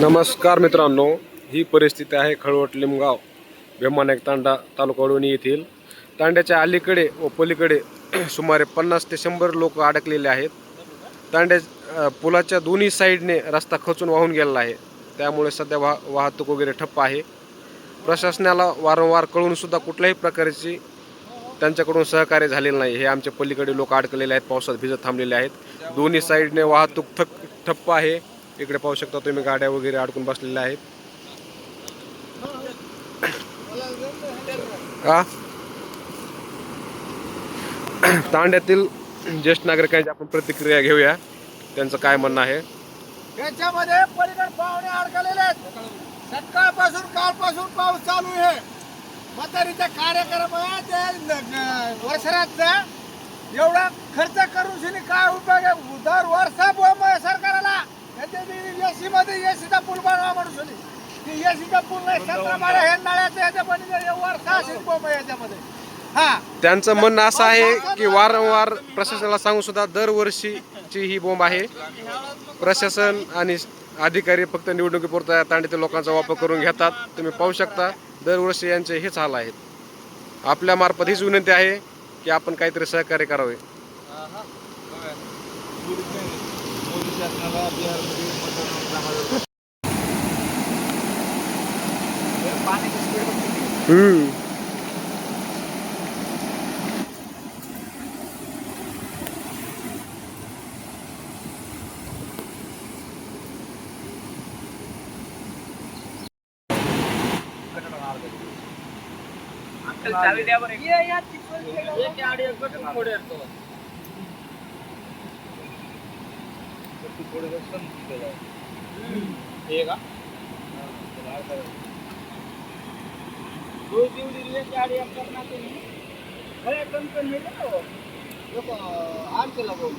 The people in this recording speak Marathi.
नमस्कार मित्रांनो, ही परिस्थिती आहे खळवट लिमगाव भीमानायक तांडा तालुका वडवणी येथील. तांड्याच्या अलीकडे व पलीकडे सुमारे 50 ते 100 लोक अडकलेले आहेत. पुलाच्या दोन्ही साईडने रस्ता खचून वाहून गेलेला आहे. त्यामुळे सध्या वाहतूक वगैरे ठप्प आहे. प्रशासनाला वारंवार कळून सुद्धा कुठल्याही प्रकारची त्यांच्याकडून सहकार्य झालेलं नाही. हे आमच्या पलीकडे लोक अडकलेले आहेत, पावसात भिजत थांबलेले आहेत. दोन्ही साईडने वाहतूक ठप्प आहे. इकडे पाहू शकता तुम्ही, गाड्या वगैरे अडकून बसलेल्या आहेत. तांड्यातील ज्येष्ठ नागरिकांची आपण प्रतिक्रिया घेऊया, त्यांचं काय म्हणणं आहे. याच्यामध्ये पलीकडे पाहुणे अडकलेले आहेत. सकाळपासून कालपासून पाऊस चालू आहे. म्हातारीचा कार्यक्रम वर्षरात एवढा खर्च करून शिनी काय उपयोग आहे. दर वर्षा बोंब आहे सरकारला. एसी मध्ये एसीचा पूल बनवा म्हणून ती एसीचा पूल नाही, 17 माळ्या हे नळ्याचं याच्यामध्ये वर्षा असेल बोंब आहे याच्यामध्ये. त्यांचं म्हणणं असं आहे की वारंवार प्रशासनाला सांगून सुद्धा दरवर्षीची ही बोंब आहे. प्रशासन आणि अधिकारी फक्त निवडणुकीपुरता तांड्यातील लोकांचा वापर करून घेतात. तुम्ही पाहू शकता, दरवर्षी यांचे हेच हाल आहेत. आपल्या मार्फत हीच विनंती आहे की आपण काहीतरी सहकार्य करावे. अंकल चावी द्या बरं. ये या एक गाडी एक बटन फोड येतो. थोडे रस्ता निघते. हे का? दो दिवस एक गाडी एक करना तुम्ही. अरे कंपनी है ना. लोक आम चला बोल.